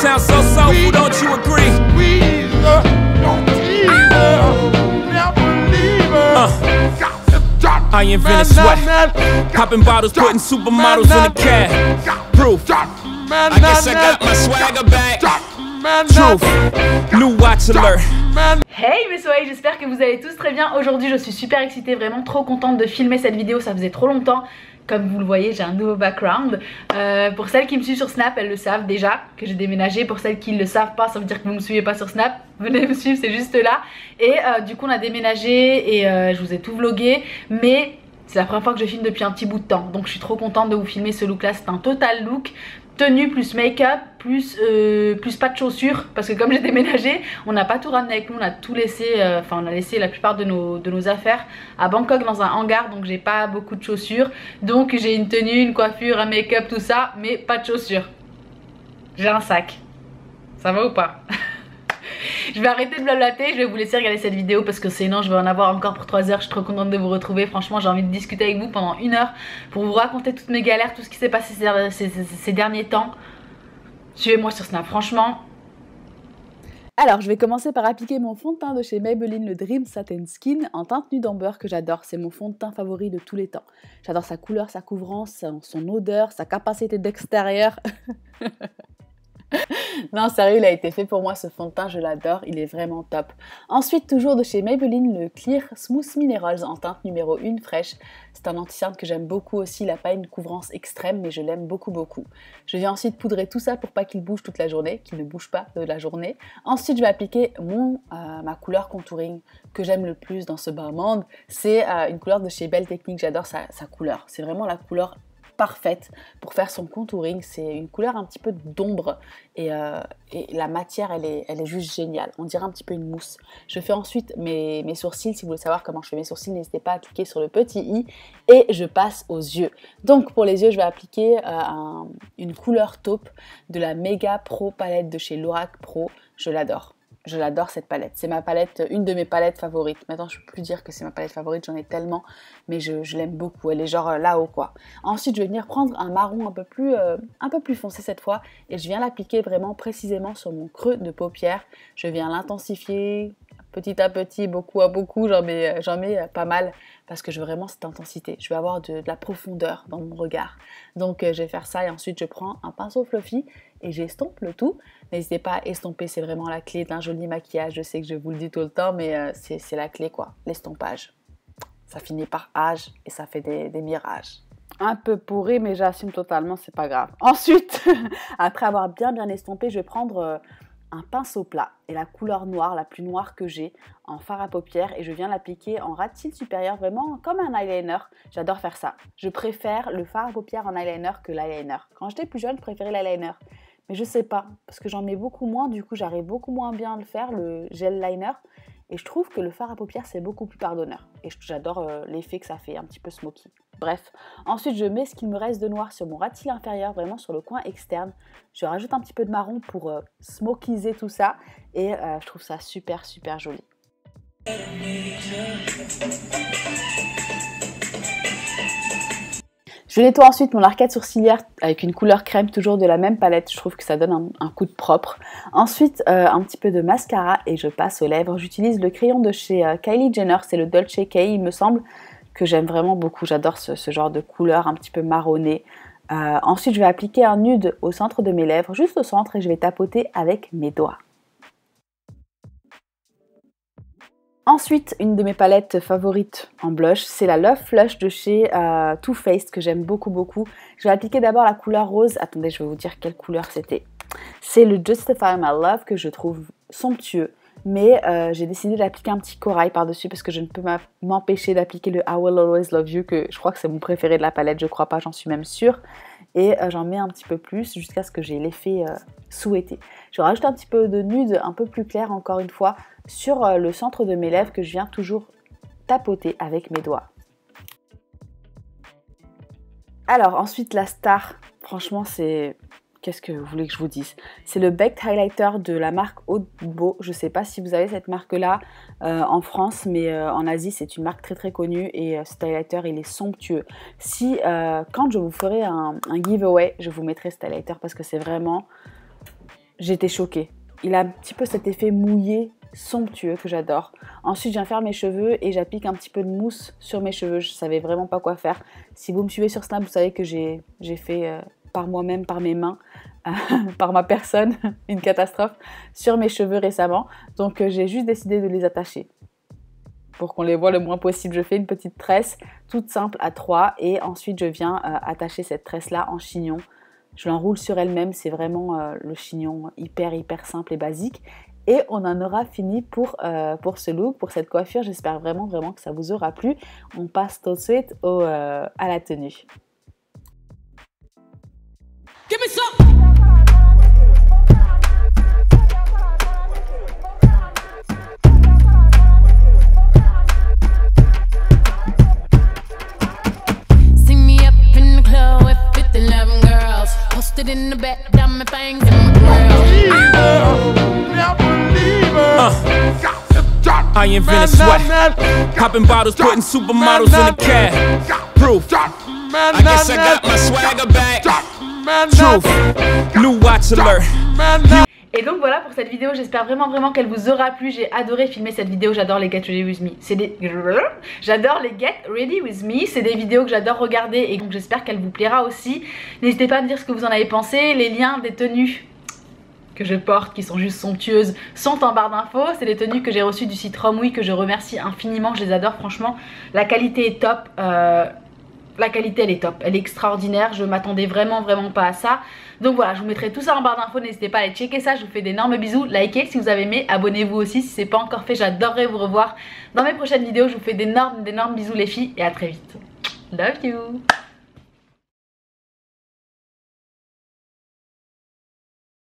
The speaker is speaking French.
Sounds so soulful, don't you agree? I invented sweat, popping bottles, putting supermodels in the cab. Proof, I guess I got my swagger back. Truth, new watch alert. Hey mes soleils, j'espère que vous allez tous très bien. Aujourd'hui je suis super excitée, vraiment trop contente de filmer cette vidéo, ça faisait trop longtemps. Comme vous le voyez, j'ai un nouveau background. Pour celles qui me suivent sur Snap, elles le savent déjà que j'ai déménagé. Pour celles qui ne le savent pas, ça veut dire que vous ne me suivez pas sur Snap. Venez me suivre, c'est juste là. Et du coup on a déménagé et je vous ai tout vlogué. Mais c'est la première fois que je filme depuis un petit bout de temps. Donc je suis trop contente de vous filmer ce look là. C'est un total look. Tenue plus make-up plus pas de chaussures parce que comme j'ai déménagé on n'a pas tout ramené avec nous, on a tout laissé, on a laissé la plupart de nos affaires à Bangkok dans un hangar, donc j'ai pas beaucoup de chaussures, donc j'ai une tenue, une coiffure, un make-up, tout ça, mais pas de chaussures. J'ai un sac, ça va ou pas? Je vais arrêter de blablater, je vais vous laisser regarder cette vidéo parce que sinon je vais en avoir encore pour 3 heures. Je suis trop contente de vous retrouver, franchement j'ai envie de discuter avec vous pendant 1 heure pour vous raconter toutes mes galères, tout ce qui s'est passé ces derniers temps. Suivez-moi sur Snap, franchement. Alors je vais commencer par appliquer mon fond de teint de chez Maybelline, le Dream Satin Skin en teinte nude amber que j'adore. C'est mon fond de teint favori de tous les temps. J'adore sa couleur, sa couvrance, son odeur, sa capacité d'extérieur. Non sérieux, il a été fait pour moi ce fond de teint, je l'adore, il est vraiment top. Ensuite toujours de chez Maybelline, le Clear Smooth Minerals en teinte numéro 1 fraîche. C'est un anti-cerne que j'aime beaucoup aussi, il n'a pas une couvrance extrême mais je l'aime beaucoup. Je viens ensuite poudrer tout ça pour pas qu'il bouge toute la journée, qu'il ne bouge pas de la journée. Ensuite je vais appliquer ma couleur contouring que j'aime le plus dans ce bas monde. C'est une couleur de chez Belle Technique, j'adore sa couleur, c'est vraiment la couleur parfaite pour faire son contouring. C'est une couleur un petit peu d'ombre et la matière elle est juste géniale, on dirait un petit peu une mousse. Je fais ensuite mes sourcils. Si vous voulez savoir comment je fais mes sourcils, n'hésitez pas à cliquer sur le petit i, et je passe aux yeux. Donc pour les yeux je vais appliquer une couleur taupe de la Mega Pro palette de chez Lorac Pro. Je l'adore. Je l'adore cette palette, c'est ma palette, une de mes palettes favorites. Maintenant je peux plus dire que c'est ma palette favorite, j'en ai tellement, mais je l'aime beaucoup, elle est genre là-haut quoi. Ensuite je vais venir prendre un marron un peu plus foncé cette fois, et je viens l'appliquer vraiment précisément sur mon creux de paupière. Je viens l'intensifier petit à petit, beaucoup à beaucoup, j'en mets pas mal parce que je veux vraiment cette intensité. Je veux avoir de la profondeur dans mon regard. Donc je vais faire ça et ensuite je prends un pinceau fluffy et j'estompe le tout. N'hésitez pas à estomper, c'est vraiment la clé d'un joli maquillage. Je sais que je vous le dis tout le temps, mais c'est la clé quoi, l'estompage. Ça finit par âge et ça fait des mirages. Un peu pourri, mais j'assume totalement, c'est pas grave. Ensuite, après avoir bien estompé, je vais prendre un pinceau plat et la couleur noire, la plus noire que j'ai, en fard à paupières, et je viens l'appliquer en ras de cils supérieur, vraiment comme un eyeliner. J'adore faire ça. Je préfère le fard à paupières en eyeliner que l'eyeliner. Quand j'étais plus jeune, je préférais l'eyeliner. Mais je sais pas, parce que j'en mets beaucoup moins, du coup j'arrive beaucoup moins bien à le faire, le gel liner. Et je trouve que le fard à paupières c'est beaucoup plus pardonneur. Et j'adore l'effet que ça fait, un petit peu smoky. Bref, ensuite je mets ce qu'il me reste de noir sur mon ras de cils inférieur, vraiment sur le coin externe. Je rajoute un petit peu de marron pour smokiser tout ça. Et je trouve ça super joli. Je nettoie ensuite mon arcade sourcilière avec une couleur crème, toujours de la même palette. Je trouve que ça donne un coup de propre. Ensuite, un petit peu de mascara et je passe aux lèvres. J'utilise le crayon de chez Kylie Jenner, c'est le Dolce Key, il me semble, que j'aime vraiment beaucoup. J'adore ce genre de couleur un petit peu marronnée. Ensuite, je vais appliquer un nude au centre de mes lèvres, juste au centre, et je vais tapoter avec mes doigts. Ensuite, une de mes palettes favorites en blush, c'est la Love Flush de chez Too Faced que j'aime beaucoup. Je vais appliquer d'abord la couleur rose. Attendez, je vais vous dire quelle couleur c'était. C'est le Justify My Love que je trouve somptueux, mais j'ai décidé d'appliquer un petit corail par-dessus parce que je ne peux m'empêcher d'appliquer le I Will Always Love You, que je crois que c'est mon préféré de la palette, je crois pas, j'en suis même sûre. Et j'en mets un petit peu plus jusqu'à ce que j'ai l'effet souhaité. Je rajoute un petit peu de nude un peu plus clair encore une fois sur le centre de mes lèvres que je viens toujours tapoter avec mes doigts. Alors ensuite la star, franchement c'est qu'est-ce que vous voulez que je vous dise? C'est le Baked Highlighter de la marque Oddbo. Je ne sais pas si vous avez cette marque-là en France, mais en Asie, c'est une marque très très connue et cet highlighter, il est somptueux. Si, quand je vous ferai un giveaway, je vous mettrai cet highlighter parce que c'est vraiment... J'étais choquée. Il a un petit peu cet effet mouillé, somptueux que j'adore. Ensuite, je viens faire mes cheveux et j'applique un petit peu de mousse sur mes cheveux. Je ne savais vraiment pas quoi faire. Si vous me suivez sur Snap, vous savez que j'ai fait par moi-même, par mes mains, par ma personne, une catastrophe sur mes cheveux récemment. Donc, j'ai juste décidé de les attacher pour qu'on les voit le moins possible. Je fais une petite tresse toute simple à 3 et ensuite, je viens attacher cette tresse-là en chignon. Je l'enroule sur elle-même, c'est vraiment le chignon hyper simple et basique. Et on en aura fini pour ce look, pour cette coiffure. J'espère vraiment que ça vous aura plu. On passe tout de suite à la tenue. Give me some. In the back, down my fangs in my grill. I invented sweat, popping bottles, putting supermodels in a cab. Proof, I guess I got my swagger back. Truth, new watch alert. Et donc voilà pour cette vidéo, j'espère vraiment qu'elle vous aura plu. J'ai adoré filmer cette vidéo, j'adore les Get Ready With Me. J'adore les Get Ready With Me, c'est des vidéos que j'adore regarder et donc j'espère qu'elle vous plaira aussi. N'hésitez pas à me dire ce que vous en avez pensé. Les liens des tenues que je porte, qui sont juste somptueuses, sont en barre d'infos. C'est des tenues que j'ai reçues du site Romwe, que je remercie infiniment, je les adore franchement. La qualité est top, la qualité elle est top, elle est extraordinaire, je m'attendais vraiment pas à ça. Donc voilà, je vous mettrai tout ça en barre d'infos, n'hésitez pas à aller checker ça, je vous fais d'énormes bisous, likez si vous avez aimé, abonnez-vous aussi si c'est pas encore fait, j'adorerais vous revoir dans mes prochaines vidéos, je vous fais d'énormes bisous les filles et à très vite. Love you.